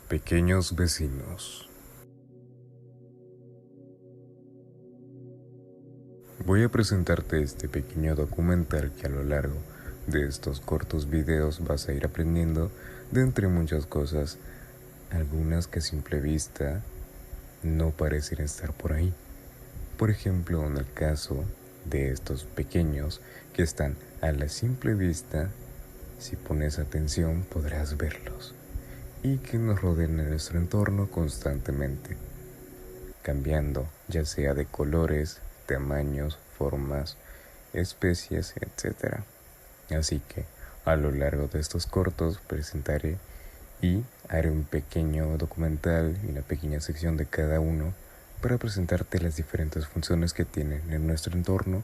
Pequeños vecinos. Voy a presentarte este pequeño documental que a lo largo de estos cortos videos vas a ir aprendiendo de entre muchas cosas, algunas que a simple vista no parecen estar por ahí. Por ejemplo, en el caso de estos pequeños que están a la simple vista, si pones atención podrás verlos y que nos rodean en nuestro entorno constantemente, cambiando ya sea de colores, tamaños, formas, especies, etc. Así que a lo largo de estos cortos presentaré y haré un pequeño documental y una pequeña sección de cada uno para presentarte las diferentes funciones que tienen en nuestro entorno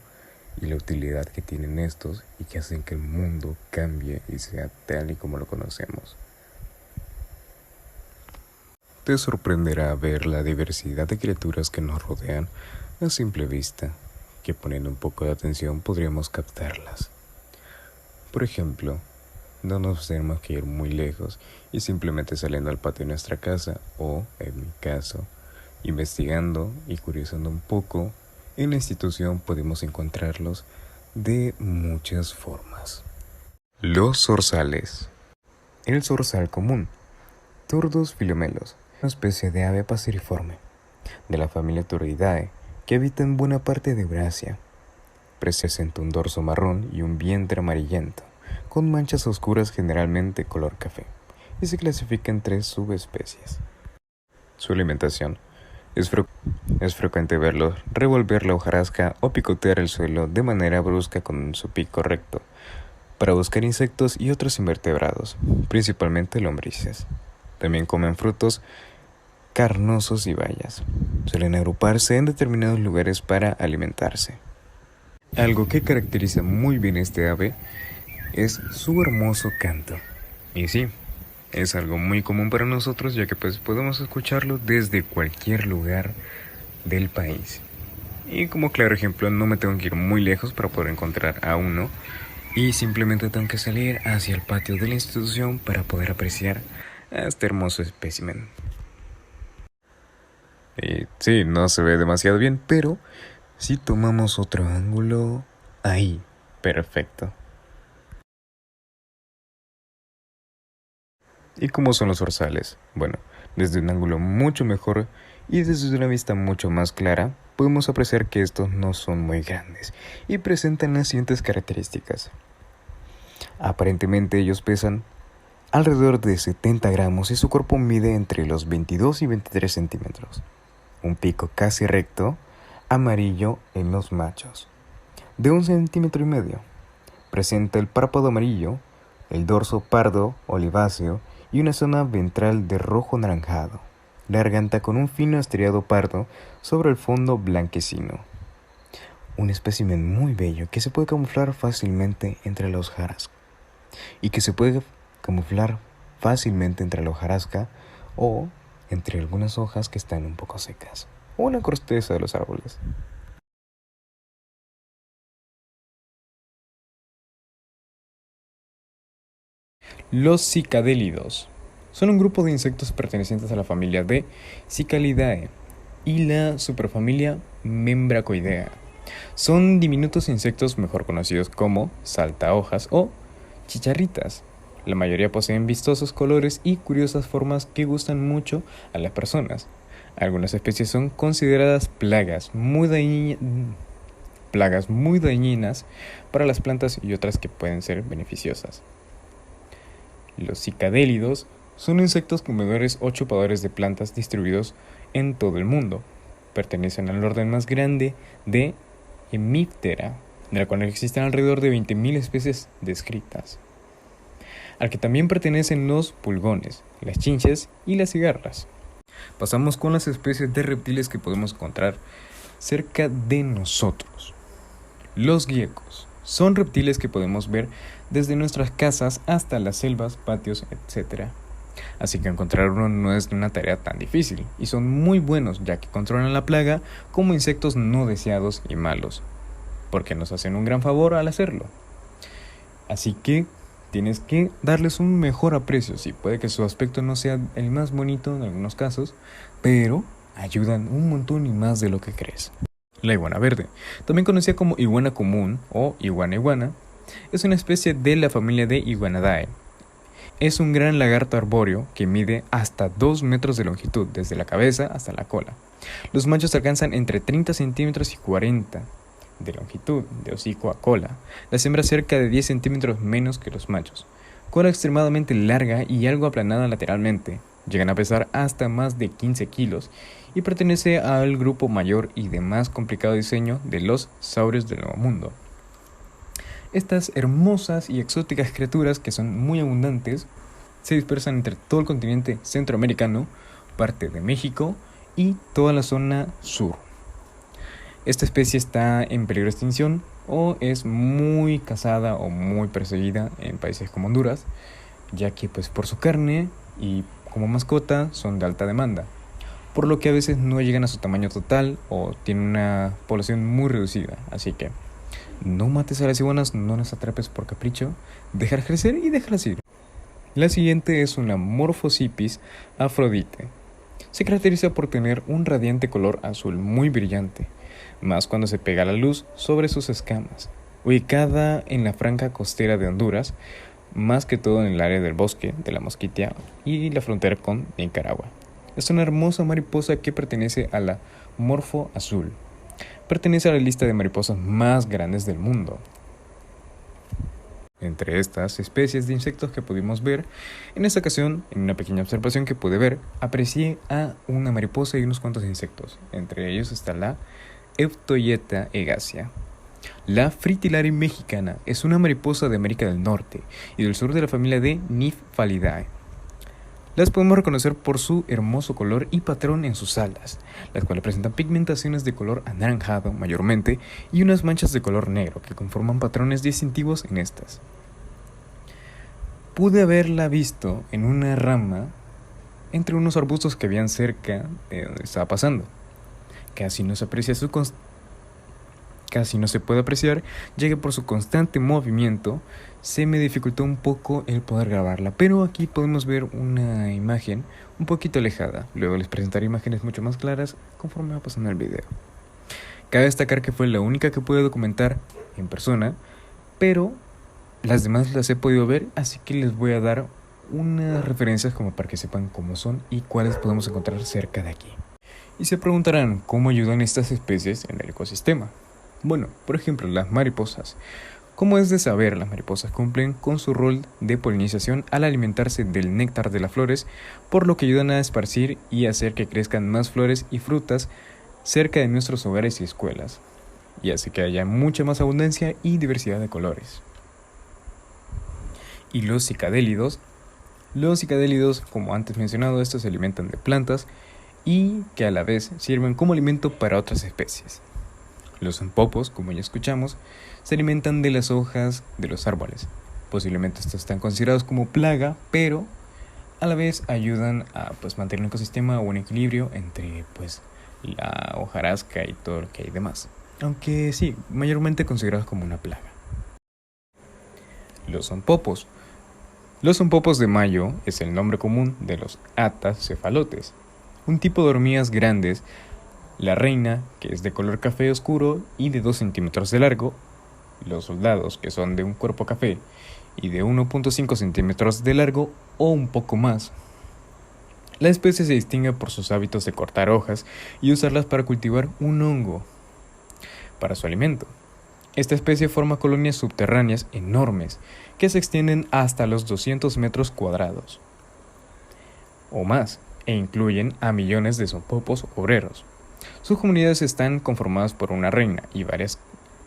y la utilidad que tienen estos y que hacen que el mundo cambie y sea tal y como lo conocemos. Te sorprenderá ver la diversidad de criaturas que nos rodean a simple vista, que poniendo un poco de atención podríamos captarlas. Por ejemplo, no nos tenemos que ir muy lejos y simplemente saliendo al patio de nuestra casa o, en mi caso, investigando y curiosando un poco, en la institución podemos encontrarlos de muchas formas. Los zorzales. El zorzal común, Turdus philomelos, una especie de ave paseriforme, de la familia Turdidae, que habita en buena parte de Eurasia. Presenta un dorso marrón y un vientre amarillento, con manchas oscuras generalmente color café, y se clasifica en 3 subespecies. Su alimentación. Es frecuente verlos revolver la hojarasca o picotear el suelo de manera brusca con su pico recto, para buscar insectos y otros invertebrados, principalmente lombrices. También comen frutos carnosos y bayas. Suelen agruparse en determinados lugares para alimentarse. Algo que caracteriza muy bien este ave es su hermoso canto. Y sí, es algo muy común para nosotros, ya que podemos escucharlo desde cualquier lugar del país. Y como claro ejemplo, no me tengo que ir muy lejos para poder encontrar a uno, y simplemente tengo que salir hacia el patio de la institución para poder apreciar a este hermoso espécimen. Y sí, no se ve demasiado bien, pero si tomamos otro ángulo, ahí, perfecto. ¿Y cómo son los zorzales? Bueno, desde un ángulo mucho mejor y desde una vista mucho más clara, podemos apreciar que estos no son muy grandes y presentan las siguientes características. Aparentemente ellos pesan alrededor de 70 gramos y su cuerpo mide entre los 22 y 23 centímetros. Un pico casi recto, amarillo en los machos, de 1,5 centímetros. Presenta el párpado amarillo, el dorso pardo oliváceo y una zona ventral de rojo anaranjado, la garganta con un fino estriado pardo sobre el fondo blanquecino. Un espécimen muy bello que se puede camuflar fácilmente entre la hojarasca o entre algunas hojas que están un poco secas o la corteza de los árboles. Los cicadélidos son un grupo de insectos pertenecientes a la familia de Cicalidae y la superfamilia Membracoidea. Son diminutos insectos mejor conocidos como saltahojas o chicharritas. La mayoría poseen vistosos colores y curiosas formas que gustan mucho a las personas. Algunas especies son consideradas plagas muy dañinas para las plantas y otras que pueden ser beneficiosas. Los cicadélidos son insectos comedores o chupadores de plantas distribuidos en todo el mundo. Pertenecen al orden más grande de Hemiptera, de la cual existen alrededor de 20.000 especies descritas, al que también pertenecen los pulgones, las chinches y las cigarras. Pasamos con las especies de reptiles que podemos encontrar cerca de nosotros. Los giecos son reptiles que podemos ver desde nuestras casas hasta las selvas, patios, etc. Así que encontrar uno no es una tarea tan difícil, y son muy buenos ya que controlan la plaga como insectos no deseados y malos, porque nos hacen un gran favor al hacerlo. Así que tienes que darles un mejor aprecio. Sí, puede que su aspecto no sea el más bonito en algunos casos, pero ayudan un montón y más de lo que crees. La iguana verde, también conocida como iguana común o iguana, es una especie de la familia de Iguanidae. Es un gran lagarto arbóreo que mide hasta 2 metros de longitud, desde la cabeza hasta la cola. Los machos alcanzan entre 30 centímetros y 40 de longitud, de hocico a cola. Las hembras cerca de 10 centímetros menos que los machos. Cola extremadamente larga y algo aplanada lateralmente. Llegan a pesar hasta más de 15 kilos y pertenece al grupo mayor y de más complicado diseño de los saurios del Nuevo Mundo. Estas hermosas y exóticas criaturas, que son muy abundantes, se dispersan entre todo el continente centroamericano, parte de México y toda la zona sur. Esta especie está en peligro de extinción o es muy cazada o muy perseguida en países como Honduras, ya que pues por su carne y como mascota son de alta demanda, por lo que a veces no llegan a su tamaño total o tienen una población muy reducida. Así que no mates a las iguanas, no las atrapes por capricho, déjalas crecer y déjalas ir. La siguiente es una Morphosippis Aphrodite. Se caracteriza por tener un radiante color azul muy brillante, más cuando se pega la luz sobre sus escamas. Ubicada en la franja costera de Honduras, más que todo en el área del bosque de la Mosquitia y la frontera con Nicaragua. Es una hermosa mariposa que pertenece a la Morfo azul. Pertenece a la lista de mariposas más grandes del mundo. Entre estas especies de insectos que pudimos ver, en esta ocasión, en una pequeña observación que pude ver, aprecié a una mariposa y unos cuantos insectos. Entre ellos está la Eutoyeta egacia. La Fritillary mexicana es una mariposa de América del Norte y del sur de la familia de Nymphalidae. Las podemos reconocer por su hermoso color y patrón en sus alas, las cuales presentan pigmentaciones de color anaranjado mayormente y unas manchas de color negro que conforman patrones distintivos en estas. Pude haberla visto en una rama entre unos arbustos que habían cerca de donde estaba pasando. Casi no se puede apreciar, ya que por su constante movimiento se me dificultó un poco el poder grabarla, pero aquí podemos ver una imagen un poquito alejada. Luego les presentaré imágenes mucho más claras conforme va pasando el video. Cabe destacar que fue la única que pude documentar en persona, pero las demás las he podido ver, así que les voy a dar unas referencias como para que sepan cómo son y cuáles podemos encontrar cerca de aquí. Y se preguntarán cómo ayudan estas especies en el ecosistema. Bueno, por ejemplo, las mariposas. Como es de saber, las mariposas cumplen con su rol de polinización al alimentarse del néctar de las flores, por lo que ayudan a esparcir y hacer que crezcan más flores y frutas cerca de nuestros hogares y escuelas, y hace que haya mucha más abundancia y diversidad de colores. Y los psicadélidos. Los psicadélidos, como antes mencionado, estos se alimentan de plantas y que a la vez sirven como alimento para otras especies. Los zompopos, como ya escuchamos, se alimentan de las hojas de los árboles. Posiblemente estos están considerados como plaga, pero a la vez ayudan a mantener un ecosistema o un equilibrio entre la hojarasca y todo lo que hay demás. Aunque sí, mayormente considerados como una plaga. Los zompopos. Los zompopos de mayo es el nombre común de los Atas cefalotes, un tipo de hormigas grandes. La reina, que es de color café oscuro y de 2 centímetros de largo. Los soldados, que son de un cuerpo café y de 1.5 centímetros de largo o un poco más. La especie se distingue por sus hábitos de cortar hojas y usarlas para cultivar un hongo para su alimento. Esta especie forma colonias subterráneas enormes que se extienden hasta los 200 metros cuadrados o más e incluyen a millones de zompopos obreros. Sus comunidades están conformadas por una reina y varias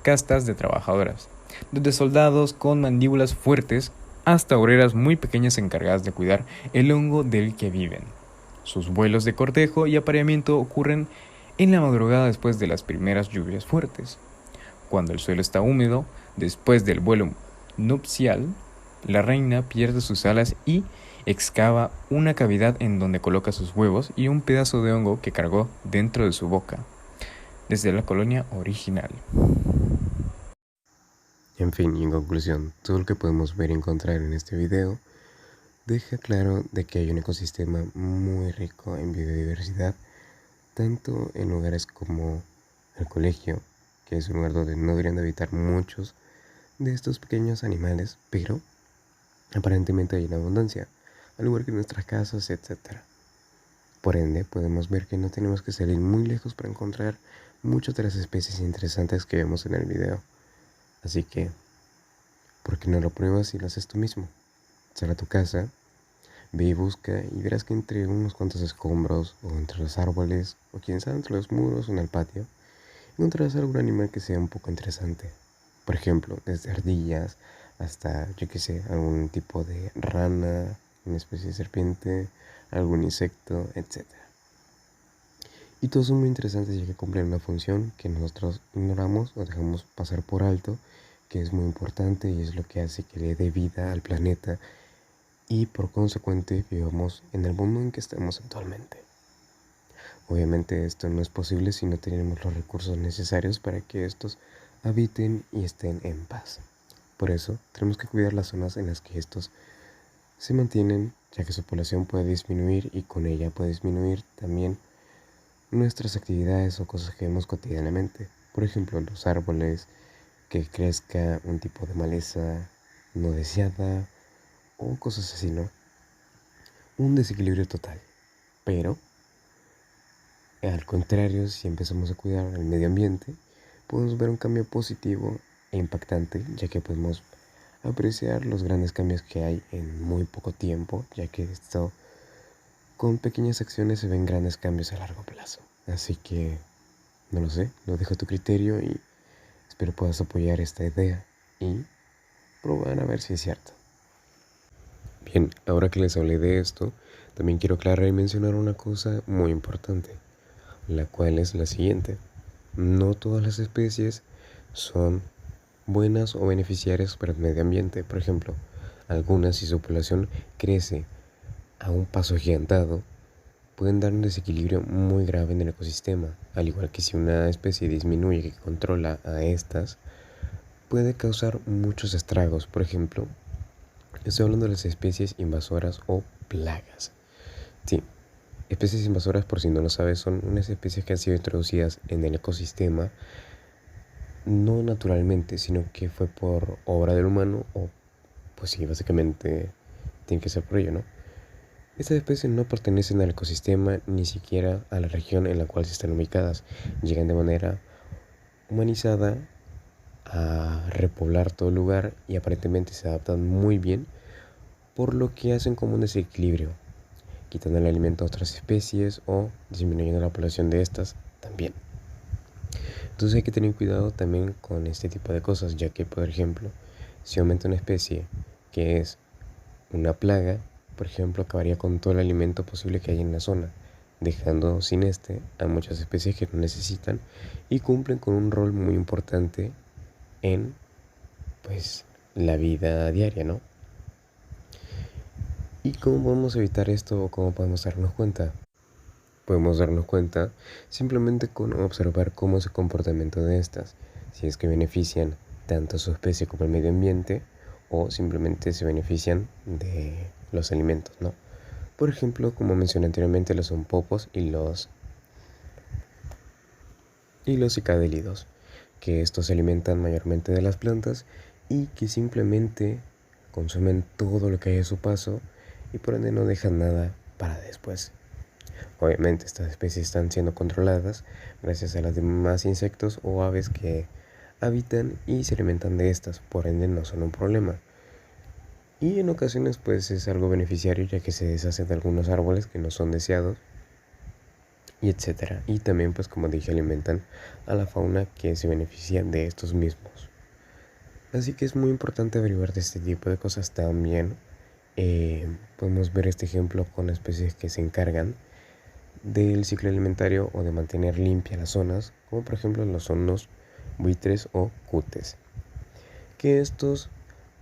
castas de trabajadoras, desde soldados con mandíbulas fuertes hasta obreras muy pequeñas encargadas de cuidar el hongo del que viven. Sus vuelos de cortejo y apareamiento ocurren en la madrugada después de las primeras lluvias fuertes. Cuando el suelo está húmedo, después del vuelo nupcial, la reina pierde sus alas y excava una cavidad en donde coloca sus huevos y un pedazo de hongo que cargó dentro de su boca, desde la colonia original. En fin, y en conclusión, todo lo que podemos ver y encontrar en este video deja claro de que hay un ecosistema muy rico en biodiversidad, tanto en lugares como el colegio, que es un lugar donde no deberían de habitar muchos de estos pequeños animales, pero aparentemente hay una abundancia, al igual que en nuestras casas, etc. Por ende, podemos ver que no tenemos que salir muy lejos para encontrar muchas de las especies interesantes que vemos en el video. Así que, ¿por qué no lo pruebas y lo haces tú mismo? Sal a tu casa, ve y busca y verás que entre unos cuantos escombros o entre los árboles o quién sabe entre los muros o en el patio encontrarás algún animal que sea un poco interesante. Por ejemplo, desde ardillas hasta, yo qué sé, algún tipo de rana, una especie de serpiente, algún insecto, etc. Y todos son muy interesantes ya que cumplen una función que nosotros ignoramos o dejamos pasar por alto, que es muy importante y es lo que hace que le dé vida al planeta y por consecuente vivamos en el mundo en que estamos actualmente. Obviamente esto no es posible si no tenemos los recursos necesarios para que estos habiten y estén en paz. Por eso tenemos que cuidar las zonas en las que estos se mantienen, ya que su población puede disminuir y con ella puede disminuir también nuestras actividades o cosas que vemos cotidianamente. Por ejemplo, los árboles, que crezca un tipo de maleza no deseada o cosas así, ¿no? Un desequilibrio total. Pero, al contrario, si empezamos a cuidar el medio ambiente, podemos ver un cambio positivo e impactante, ya que podemos apreciar los grandes cambios que hay en muy poco tiempo, ya que esto con pequeñas acciones se ven grandes cambios a largo plazo. Así que, no lo sé, lo dejo a tu criterio y espero puedas apoyar esta idea y probar a ver si es cierto. Bien, ahora que les hablé de esto, también quiero aclarar y mencionar una cosa muy importante, la cual es la siguiente. No todas las especies son buenas o beneficiarias para el medio ambiente. Por ejemplo, algunas, si su población crece a un paso agigantado, pueden dar un desequilibrio muy grave en el ecosistema, al igual que si una especie disminuye que controla a estas, puede causar muchos estragos. Por ejemplo, estoy hablando de las especies invasoras o plagas. Sí, especies invasoras, por si no lo sabes, son unas especies que han sido introducidas en el ecosistema no naturalmente, sino que fue por obra del humano o pues sí, básicamente tiene que ser por ello, ¿no? Estas especies no pertenecen al ecosistema ni siquiera a la región en la cual se están ubicadas. Llegan de manera humanizada a repoblar todo el lugar y aparentemente se adaptan muy bien, por lo que hacen como un desequilibrio, quitando el alimento a otras especies o disminuyendo la población de estas también. Entonces hay que tener cuidado también con este tipo de cosas, ya que por ejemplo, si aumenta una especie que es una plaga, por ejemplo, acabaría con todo el alimento posible que hay en la zona, dejando sin este a muchas especies que no necesitan y cumplen con un rol muy importante en pues la vida diaria, ¿no? ¿Y cómo podemos evitar esto o cómo podemos darnos cuenta? Podemos darnos cuenta simplemente con observar cómo es el comportamiento de estas, si es que benefician tanto a su especie como al medio ambiente o simplemente se benefician de los alimentos, ¿no? Por ejemplo, como mencioné anteriormente, los zompopos y los cicadélidos, que estos se alimentan mayormente de las plantas y que simplemente consumen todo lo que hay a su paso y por ende no dejan nada para después. Obviamente estas especies están siendo controladas gracias a los demás insectos o aves que habitan y se alimentan de estas, por ende no son un problema. Y en ocasiones pues es algo beneficiario ya que se deshacen de algunos árboles que no son deseados y etcétera. Y también pues como dije alimentan a la fauna que se beneficia de estos mismos. Así que es muy importante averiguar de este tipo de cosas también. Podemos ver este ejemplo con especies que se encargan del ciclo alimentario o de mantener limpias las zonas, como por ejemplo los son los buitres o cutes, que estos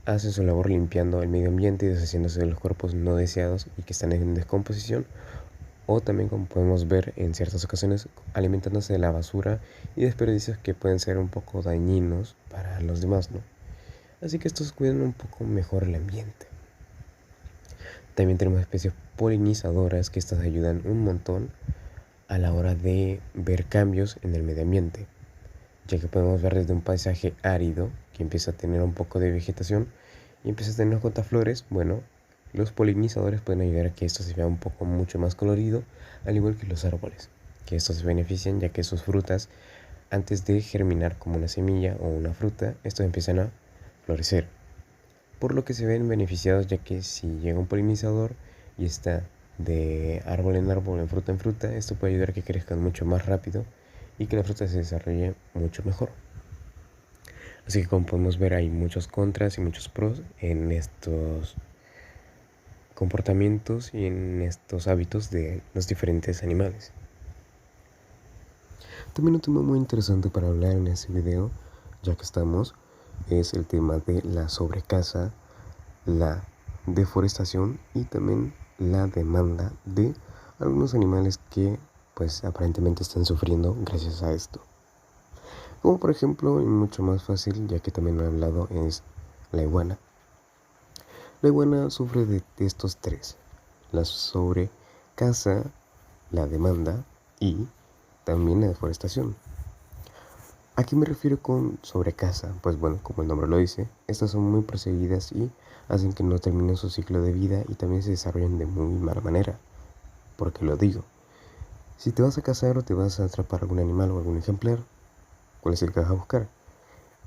hacen su labor limpiando el medio ambiente y deshaciéndose de los cuerpos no deseados y que están en descomposición, o también como podemos ver en ciertas ocasiones alimentándose de la basura y desperdicios que pueden ser un poco dañinos para los demás, ¿no? así que estos cuidan un poco mejor el ambiente. También tenemos especies polinizadoras que estas ayudan un montón a la hora de ver cambios en el medio ambiente, ya que podemos ver desde un paisaje árido que empieza a tener un poco de vegetación y empieza a tener flores. Bueno, los polinizadores pueden ayudar a que esto se vea un poco mucho más colorido, al igual que los árboles, que estos se benefician ya que sus frutas, antes de germinar como una semilla o una fruta, estos empiezan a florecer, por lo que se ven beneficiados, ya que si llega un polinizador y está de árbol en árbol, en fruta, esto puede ayudar a que crezcan mucho más rápido y que la fruta se desarrolle mucho mejor. Así que como podemos ver, hay muchos contras y muchos pros en estos comportamientos y en estos hábitos de los diferentes animales. También un tema muy interesante para hablar en este video, ya que estamos, es el tema de la sobrecaza, la deforestación y también la demanda de algunos animales que pues aparentemente están sufriendo gracias a esto. Como por ejemplo, y mucho más fácil, ya que también lo he hablado, es la iguana. La iguana sufre de estos tres: la sobrecaza, la demanda y también la deforestación. ¿A qué me refiero con sobrecaza? Pues bueno, como el nombre lo dice, estas son muy perseguidas y hacen que no terminen su ciclo de vida y también se desarrollen de muy mala manera. ¿Por qué lo digo? Si te vas a cazar o te vas a atrapar algún animal o algún ejemplar, ¿cuál es el que vas a buscar?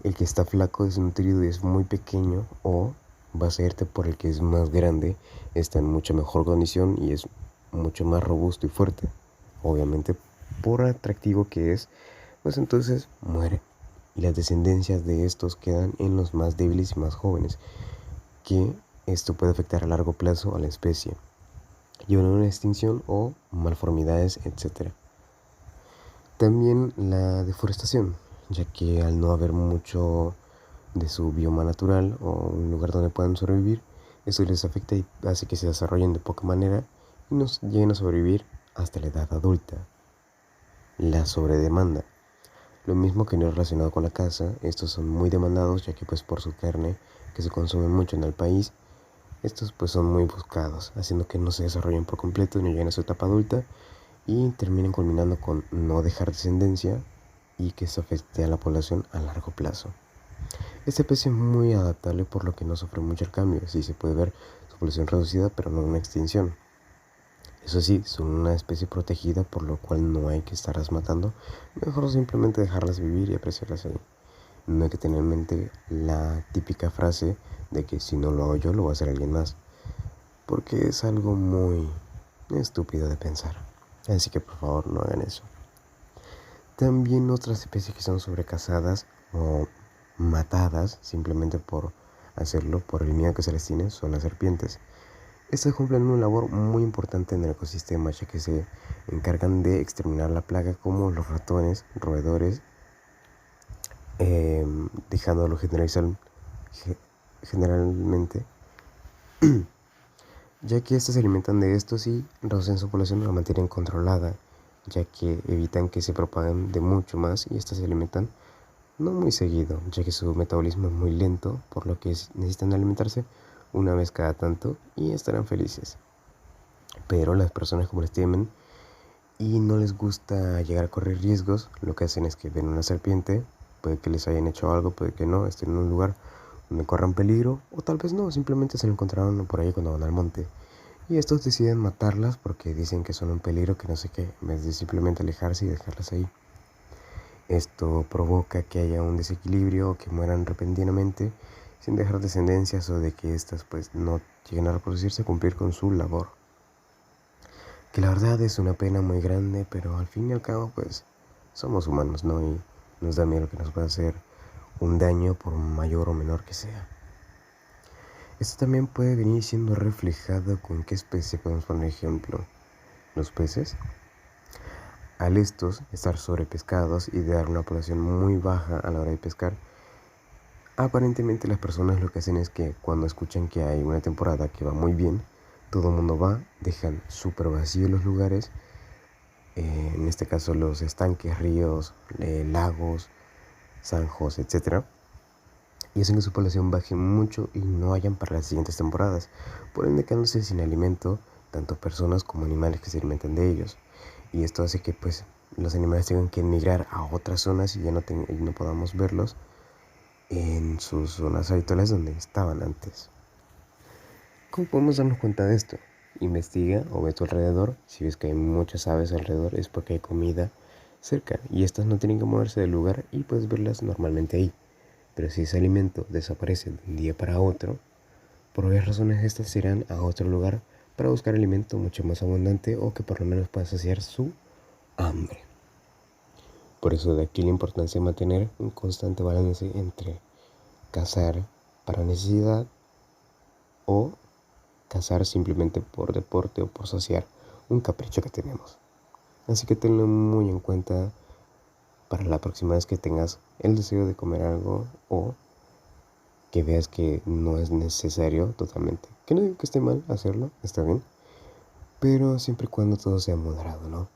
El que está flaco, desnutrido y es muy pequeño, o vas a irte por el que es más grande, está en mucha mejor condición y es mucho más robusto y fuerte. Obviamente, por atractivo que es, pues entonces muere. Y las descendencias de estos quedan en los más débiles y más jóvenes, que esto puede afectar a largo plazo a la especie, llevando a una extinción o malformidades, etc. También la deforestación, ya que al no haber mucho de su bioma natural o un lugar donde puedan sobrevivir, esto les afecta y hace que se desarrollen de poca manera y nos lleguen a sobrevivir hasta la edad adulta. La sobredemanda. Lo mismo que no es relacionado con la caza, estos son muy demandados ya que pues por su carne, que se consume mucho en el país, estos pues son muy buscados, haciendo que no se desarrollen por completo y no lleguen a su etapa adulta y terminen culminando con no dejar descendencia y que eso afecte a la población a largo plazo. Esta especie es muy adaptable, por lo que no sufre mucho el cambio, sí se puede ver su población reducida pero no una extinción. Eso sí, son una especie protegida, por lo cual no hay que estarlas matando, mejor simplemente dejarlas vivir y apreciarlas ahí. No hay que tener en mente la típica frase de que si no lo hago yo, lo va a hacer alguien más, porque es algo muy estúpido de pensar. Así que por favor no hagan eso. También otras especies que son sobrecazadas o matadas simplemente por hacerlo, por el miedo que se les tiene, son las serpientes. Estas cumplen una labor muy importante en el ecosistema, ya que se encargan de exterminar la plaga como los ratones, roedores, dejándolo generalmente, ya que estos se alimentan de estos y reducen su población o la mantienen controlada, ya que evitan que se propaguen de mucho más, y estas se alimentan no muy seguido, ya que su metabolismo es muy lento, por lo que necesitan alimentarse una vez cada tanto y estarán felices. Pero las personas, como les temen y no les gusta llegar a correr riesgos, lo que hacen es que ven una serpiente, puede que les hayan hecho algo, puede que no, estén en un lugar donde corran peligro, o tal vez no, simplemente se lo encontraron por ahí cuando van al monte. Y estos deciden matarlas porque dicen que son un peligro, que no sé qué, en vez de simplemente alejarse y dejarlas ahí. Esto provoca que haya un desequilibrio o que mueran repentinamente sin dejar descendencias, o de que éstas pues no lleguen a reproducirse, cumplir con su labor. Que la verdad es una pena muy grande, pero al fin y al cabo pues somos humanos, ¿no? Y nos da miedo que nos pueda hacer un daño por mayor o menor que sea. Esto también puede venir siendo reflejado con qué especie podemos poner ejemplo. Los peces. Al estos estar sobrepescados y de dar una población muy baja a la hora de pescar, aparentemente las personas lo que hacen es que cuando escuchan que hay una temporada que va muy bien, todo el mundo va, dejan súper vacíos los lugares, en este caso los estanques, ríos, lagos, zanjos, etc. y hacen que su población baje mucho y no hayan para las siguientes temporadas, por ende quedándose sin alimento tanto personas como animales que se alimentan de ellos. Y esto hace que pues los animales tengan que emigrar a otras zonas y ya no podamos verlos en sus zonas habituales donde estaban antes. ¿Cómo podemos darnos cuenta de esto? Investiga o ve a tu alrededor. Si ves que hay muchas aves alrededor es porque hay comida cerca y estas no tienen que moverse del lugar y puedes verlas normalmente ahí. Pero si ese alimento desaparece de un día para otro, por varias razones estas se irán a otro lugar para buscar alimento mucho más abundante o que por lo menos pueda saciar su hambre. Por eso de aquí la importancia de mantener un constante balance entre cazar para necesidad o cazar simplemente por deporte o por saciar un capricho que tenemos. Así que tenlo muy en cuenta para la próxima vez que tengas el deseo de comer algo o que veas que no es necesario totalmente. Que no digo que esté mal hacerlo, está bien, pero siempre y cuando todo sea moderado, ¿no?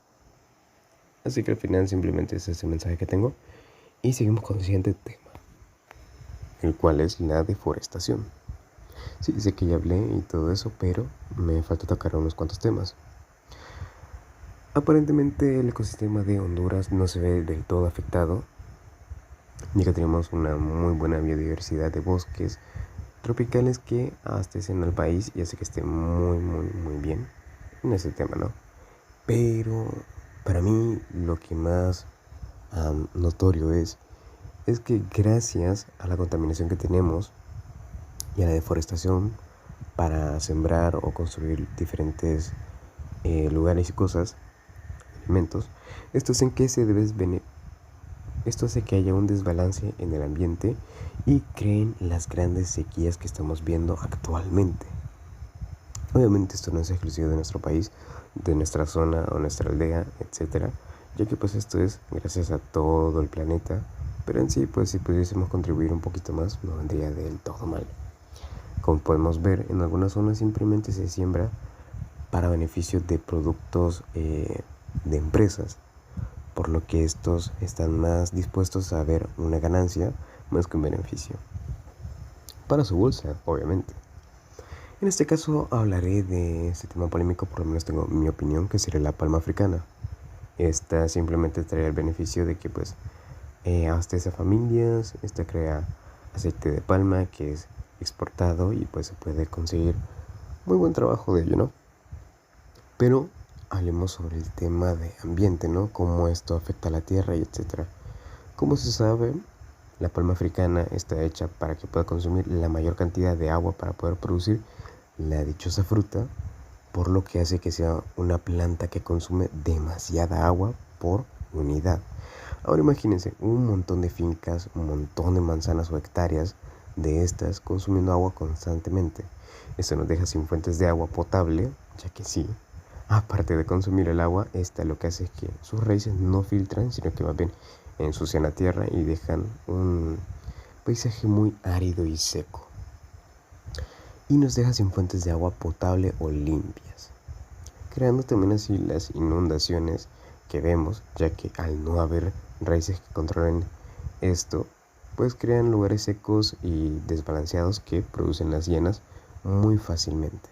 Así que al final simplemente es ese mensaje que tengo y seguimos con el siguiente tema, el cual es la deforestación. Sí, sé que ya hablé y todo eso, pero me falta tocar unos cuantos temas. Aparentemente el ecosistema de Honduras no se ve del todo afectado, ya que tenemos una muy buena biodiversidad de bosques tropicales que abastecen al país y hace que esté muy bien en ese tema, ¿no? Pero para mí lo que más notorio es que gracias a la contaminación que tenemos y a la deforestación para sembrar o construir diferentes lugares y cosas, alimentos, esto hace que haya un desbalance en el ambiente y creen las grandes sequías que estamos viendo actualmente. Obviamente esto no es exclusivo de nuestro país, de nuestra zona o nuestra aldea, etcétera, ya que pues esto es gracias a todo el planeta, pero en sí pues si pudiésemos contribuir un poquito más no vendría del todo mal. Como podemos ver, en algunas zonas simplemente se siembra para beneficio de productos de empresas, por lo que estos están más dispuestos a ver una ganancia más que un beneficio. Para su bolsa, obviamente. En este caso hablaré de este tema polémico, por lo menos tengo mi opinión, que sería la palma africana. Esta simplemente trae el beneficio de que pues abastece a familias, esta crea aceite de palma que es exportado y pues se puede conseguir muy buen trabajo de ello, ¿no? Pero hablemos sobre el tema de ambiente, ¿no? Cómo esto afecta a la tierra y etcétera. Como se sabe, la palma africana está hecha para que pueda consumir la mayor cantidad de agua para poder producir la dichosa fruta, por lo que hace que sea una planta que consume demasiada agua por unidad. Ahora imagínense un montón de fincas, un montón de manzanas o hectáreas de estas consumiendo agua constantemente. Esto nos deja sin fuentes de agua potable, ya que sí, aparte de consumir el agua, esta lo que hace es que sus raíces no filtran, sino que más bien ensucian la tierra y dejan un paisaje muy árido y seco. Y nos deja sin fuentes de agua potable o limpias, creando también así las inundaciones que vemos, ya que al no haber raíces que controlen esto, pues crean lugares secos y desbalanceados que producen las llenas muy fácilmente.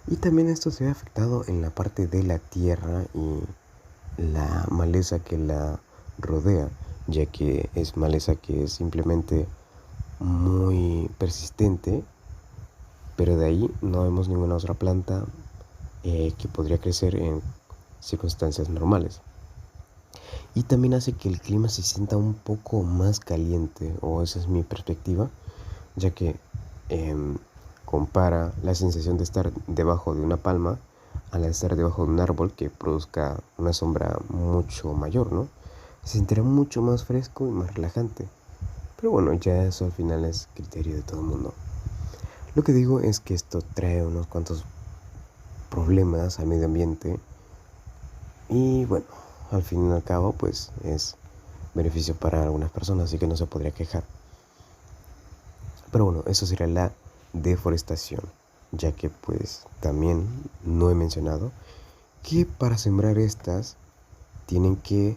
Y también esto se ve afectado en la parte de la tierra y la maleza que la rodea, ya que es maleza que es simplemente muy persistente, pero de ahí no vemos ninguna otra planta que podría crecer en circunstancias normales. Y también hace que el clima se sienta un poco más caliente, o esa es mi perspectiva, ya que compara la sensación de estar debajo de una palma a la de estar debajo de un árbol que produzca una sombra mucho mayor, ¿no? Se sentirá mucho más fresco y más relajante. Pero bueno, ya eso al final es criterio de todo el mundo. Lo que digo es que esto trae unos cuantos problemas al medio ambiente y bueno, al fin y al cabo pues es beneficio para algunas personas, así que no se podría quejar. Pero bueno, eso sería la deforestación, ya que pues también no he mencionado que para sembrar estas tienen que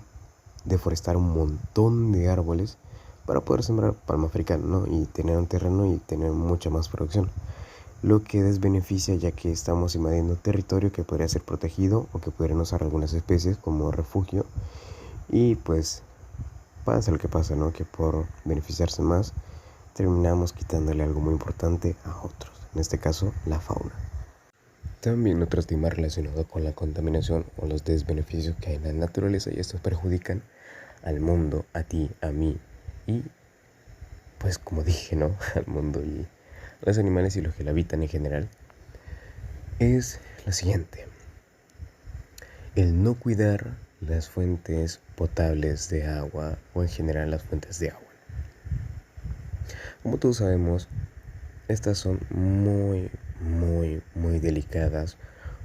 deforestar un montón de árboles para poder sembrar palma africana, ¿no? Y tener un terreno y tener mucha más producción. Lo que desbeneficia, ya que estamos invadiendo territorio que podría ser protegido o que podrían usar algunas especies como refugio. Y pues pasa lo que pasa, ¿no? Que por beneficiarse más terminamos quitándole algo muy importante a otros, en este caso la fauna. También otro tema relacionado con la contaminación o los desbeneficios que hay en la naturaleza, y estos perjudican al mundo, a ti, a mí y pues como dije, ¿no? Al mundo y a los animales y los que la habitan en general, es la siguiente: el no cuidar las fuentes potables de agua o en general las fuentes de agua. Como todos sabemos, estas son muy delicadas,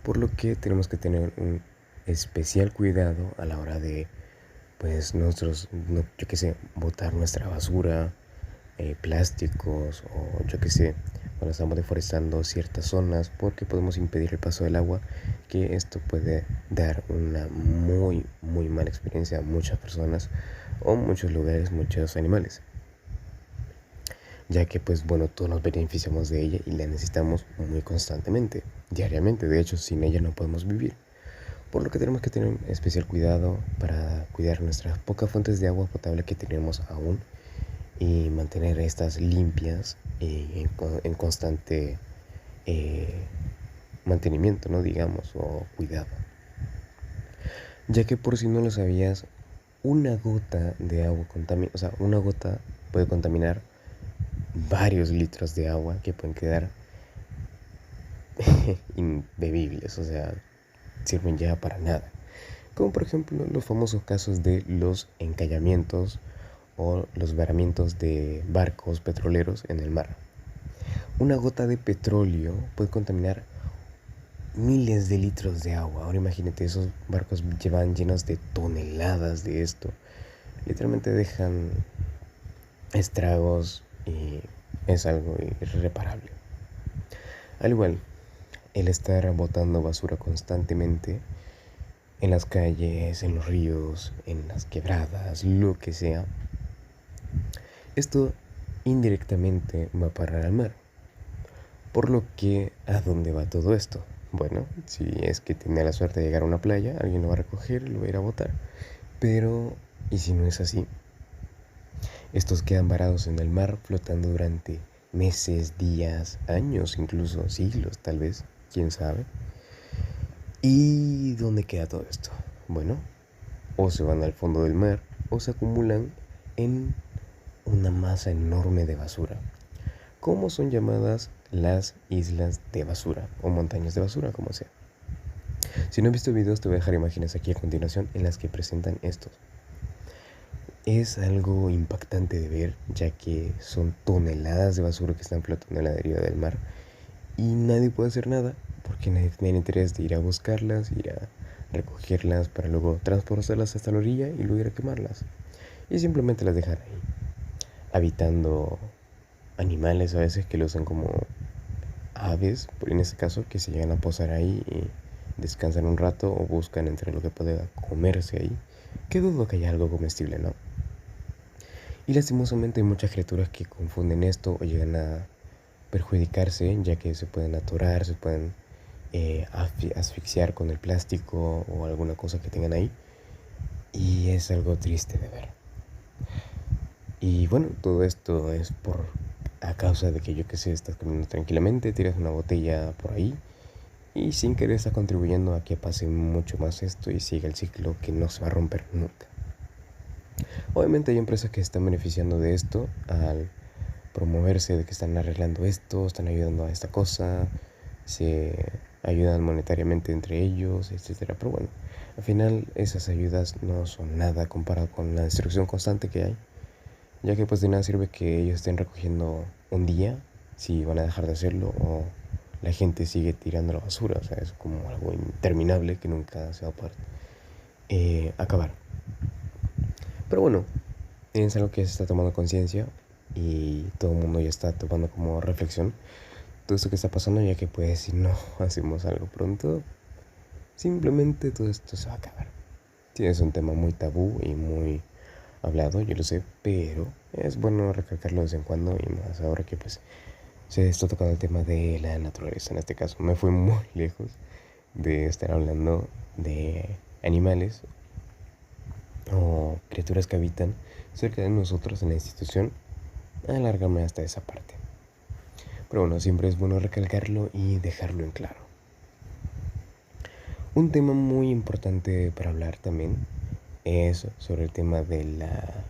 por lo que tenemos que tener un especial cuidado a la hora de, pues, botar nuestra basura, plásticos o cuando estamos deforestando ciertas zonas, porque podemos impedir el paso del agua, que esto puede dar una muy mala experiencia a muchas personas o muchos lugares, muchos animales, ya que pues bueno, todos nos beneficiamos de ella y la necesitamos muy constantemente, diariamente. De hecho, sin ella no podemos vivir, por lo que tenemos que tener especial cuidado para cuidar nuestras pocas fuentes de agua potable que tenemos aún y mantener estas limpias y en constante mantenimiento, ¿no? Digamos, o cuidado. Ya que por si no lo sabías, una gota de agua una gota puede contaminar varios litros de agua que pueden quedar imbebibles, o sea, sirven ya para nada. Como por ejemplo los famosos casos de los encallamientos o los varamientos de barcos petroleros en el mar. Una gota de petróleo puede contaminar miles de litros de agua. Ahora imagínate, esos barcos llevan llenos de toneladas de esto. Literalmente dejan estragos y es algo irreparable. Al igual, el estar botando basura constantemente en las calles, en los ríos, en las quebradas, lo que sea, esto indirectamente va a parar al mar. Por lo que, ¿a dónde va todo esto? Bueno, si es que tiene la suerte de llegar a una playa, alguien lo va a recoger y lo va a ir a botar. Pero, ¿y si no es así? Estos quedan varados en el mar, flotando durante meses, días, años, incluso siglos, tal vez, quién sabe. ¿Y dónde queda todo esto? Bueno, o se van al fondo del mar o se acumulan en una masa enorme de basura. ¿Cómo son llamadas las islas de basura o montañas de basura, como sea? Si no has visto videos, te voy a dejar imágenes aquí a continuación en las que presentan estos. Es algo impactante de ver, ya que son toneladas de basura que están flotando en la deriva del mar y nadie puede hacer nada porque nadie tiene interés de ir a buscarlas, ir a recogerlas para luego transportarlas hasta la orilla y luego ir a quemarlas. Y simplemente las dejan ahí, habitando animales a veces que lo usan como aves, en este caso, que se llegan a posar ahí y descansan un rato o buscan entre lo que pueda comerse ahí, que dudo que haya algo comestible, ¿no? Y lastimosamente hay muchas criaturas que confunden esto o llegan a perjudicarse, ya que se pueden atorar, se pueden asfixiar con el plástico o alguna cosa que tengan ahí, y es algo triste de ver. Y bueno, todo esto es a causa de que estás comiendo tranquilamente, tiras una botella por ahí y sin querer estás contribuyendo a que pase mucho más esto y siga el ciclo que no se va a romper nunca. Obviamente hay empresas que se están beneficiando de esto al promoverse, de que están arreglando esto, están ayudando a esta cosa, se ayudan monetariamente entre ellos, etcétera. Pero bueno, al final esas ayudas no son nada comparado con la destrucción constante que hay, ya que pues de nada sirve que ellos estén recogiendo un día si van a dejar de hacerlo o la gente sigue tirando la basura. O sea, es como algo interminable que nunca se va a poder acabar. Pero bueno, es algo que se está tomando conciencia y todo el mundo ya está tomando como reflexión todo esto que está pasando, ya que pues si no hacemos algo pronto, simplemente todo esto se va a acabar. Sí, es un tema muy tabú y muy hablado, yo lo sé, pero es bueno recalcarlo de vez en cuando y más ahora que pues se está tocando el tema de la naturaleza. En este caso me fui muy lejos de estar hablando de animales o criaturas que habitan cerca de nosotros en la institución, a alargarme hasta esa parte. Pero bueno, siempre es bueno recalcarlo y dejarlo en claro. Un tema muy importante para hablar también es sobre el tema de la...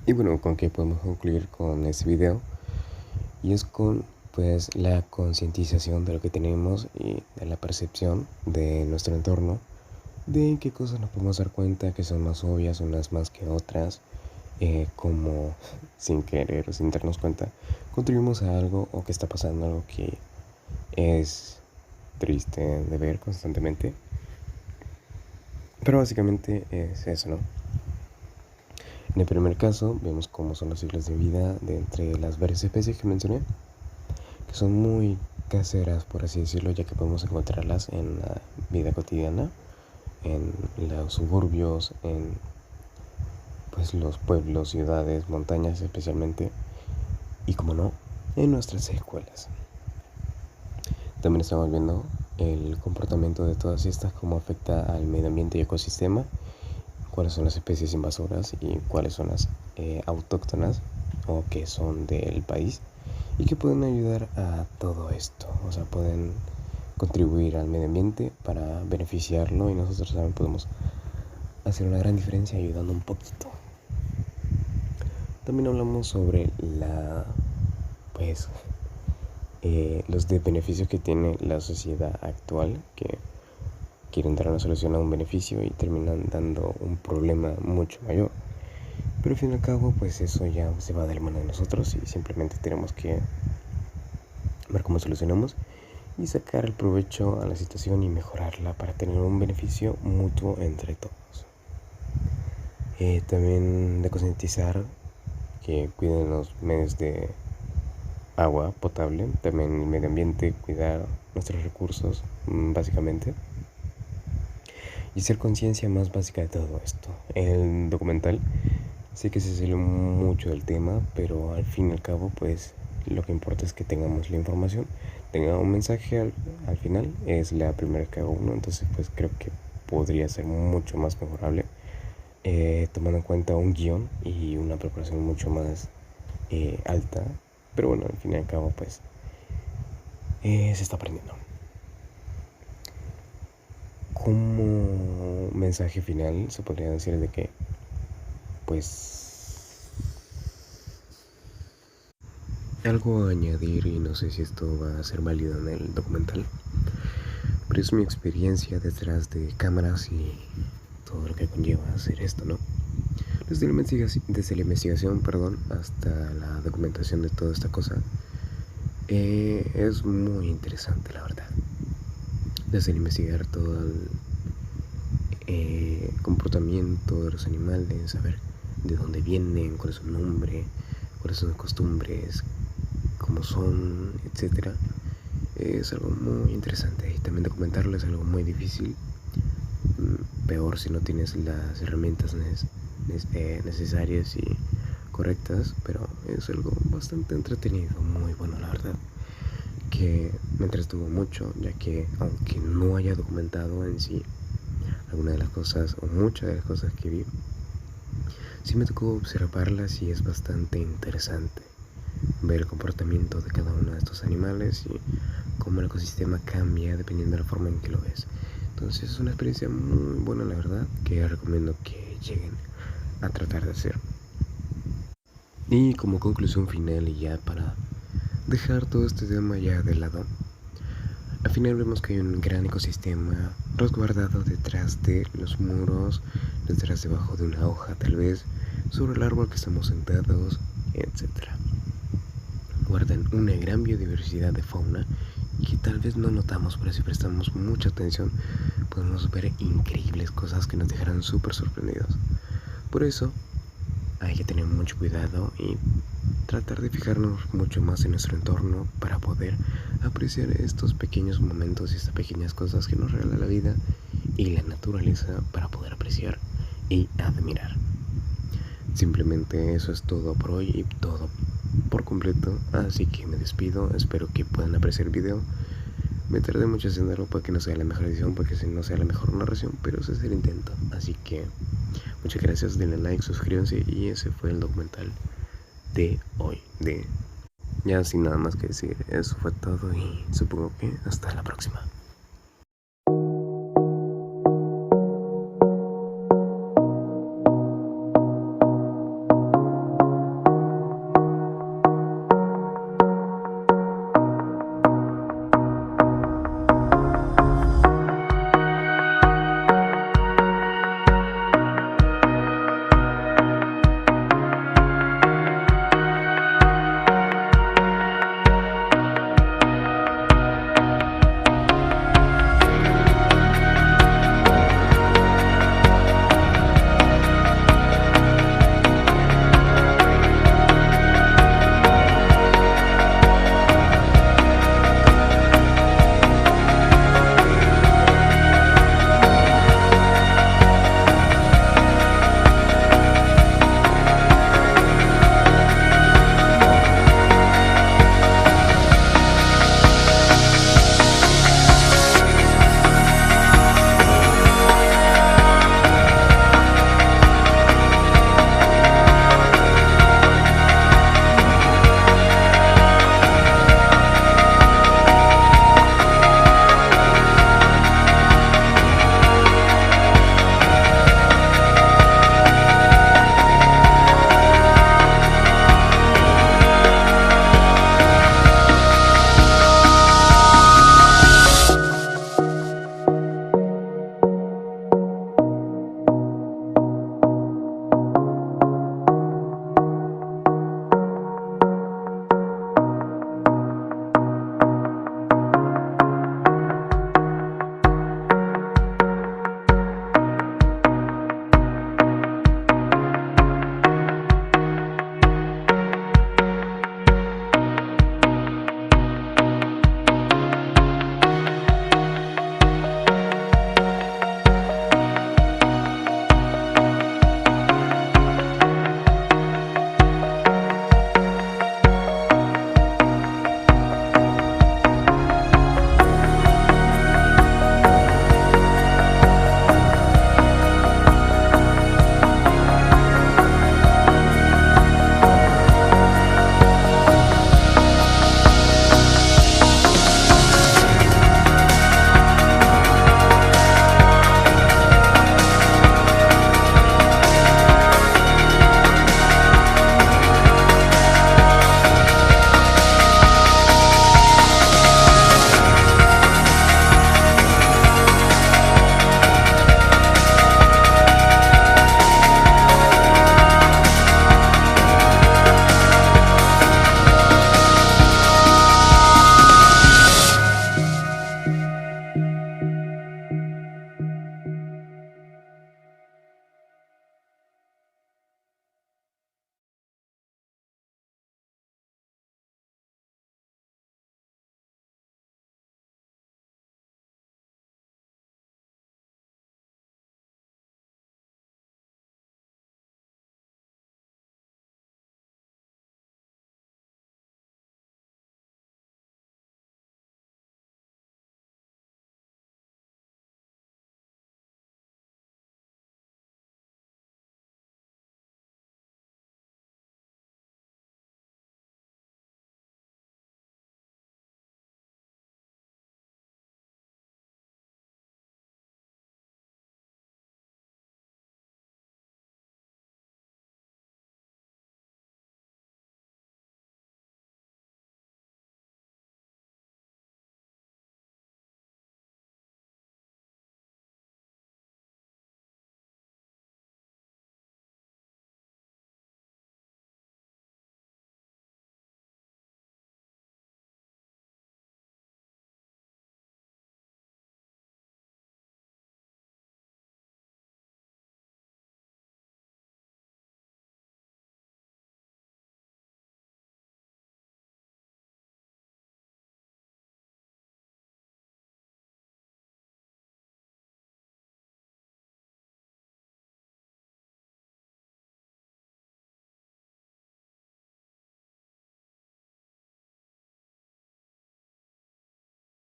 Y bueno, con qué podemos concluir con este video, y es con pues la concientización de lo que tenemos y de la percepción de nuestro entorno, de qué cosas nos podemos dar cuenta que son más obvias unas más que otras, como sin querer o sin darnos cuenta contribuimos a algo o que está pasando algo que es triste de ver constantemente. Pero básicamente es eso, ¿no? En el primer caso vemos cómo son los ciclos de vida de entre las varias especies que mencioné, que son muy caseras, por así decirlo, ya que podemos encontrarlas en la vida cotidiana, en los suburbios, en pues los pueblos, ciudades, montañas especialmente, y como no, en nuestras escuelas. También estamos viendo el comportamiento de todas estas, cómo afecta al medio ambiente y ecosistema, cuáles son las especies invasoras y cuáles son las autóctonas o que son del país y que pueden ayudar a todo esto, o sea, pueden contribuir al medio ambiente para beneficiarlo, y nosotros también podemos hacer una gran diferencia ayudando un poquito. También hablamos sobre los beneficios que tiene la sociedad actual, que quieren dar una solución a un beneficio y terminan dando un problema mucho mayor. Pero al fin y al cabo, pues eso ya se va de la mano de nosotros y simplemente tenemos que ver cómo solucionamos y sacar el provecho a la situación y mejorarla para tener un beneficio mutuo entre todos. También de concientizar que cuiden los medios de agua potable, también el medio ambiente, cuidar nuestros recursos, básicamente. Y ser conciencia más básica de todo esto. El documental sé que se salió mucho del tema, pero al fin y al cabo, pues lo que importa es que tengamos la información, tenga un mensaje al final. Es la primera que hago uno, entonces pues creo que podría ser mucho más mejorable, tomando en cuenta un guión y una preparación mucho más alta. Pero bueno, al fin y al cabo, pues se está aprendiendo. Como mensaje final se podría decir de que pues algo a añadir, y no sé si esto va a ser válido en el documental, pero es mi experiencia detrás de cámaras y todo lo que conlleva hacer esto, ¿no? Desde la investigación, hasta la documentación de toda esta cosa, es muy interesante, la verdad. Desde el investigar todo el comportamiento de los animales, saber de dónde vienen, cuál es su nombre, cuáles son sus costumbres, cómo son, etc. Es algo muy interesante, y también documentarlo es algo muy difícil. Peor si no tienes las herramientas necesarias y correctas, pero es algo bastante entretenido, muy bueno, la verdad, que me entretuvo mucho, ya que aunque no haya documentado en sí alguna de las cosas o muchas de las cosas que vi, sí me tocó observarlas, y es bastante interesante ver el comportamiento de cada uno de estos animales y cómo el ecosistema cambia dependiendo de la forma en que lo ves. Entonces es una experiencia muy buena, la verdad, que recomiendo que lleguen a tratar de hacer. Y como conclusión final, y ya para dejar todo este tema ya de lado, al final vemos que hay un gran ecosistema resguardado detrás de los muros, detrás debajo de una hoja tal vez, sobre el árbol que estamos sentados, etc. Guardan una gran biodiversidad de fauna que tal vez no notamos, pero si prestamos mucha atención podemos ver increíbles cosas que nos dejarán súper sorprendidos. Por eso hay que tener mucho cuidado y tratar de fijarnos mucho más en nuestro entorno para poder apreciar estos pequeños momentos y estas pequeñas cosas que nos regala la vida y la naturaleza para poder apreciar y admirar. Simplemente eso es todo por hoy y todo por completo, así que me despido. Espero que puedan apreciar el video. Me tardé mucho haciéndolo para que no sea la mejor edición, para que no sea la mejor narración, pero ese es el intento. Así que muchas gracias, denle like, suscríbanse, y ese fue el documental de hoy. Ya sin nada más que decir, eso fue todo y supongo que hasta la próxima.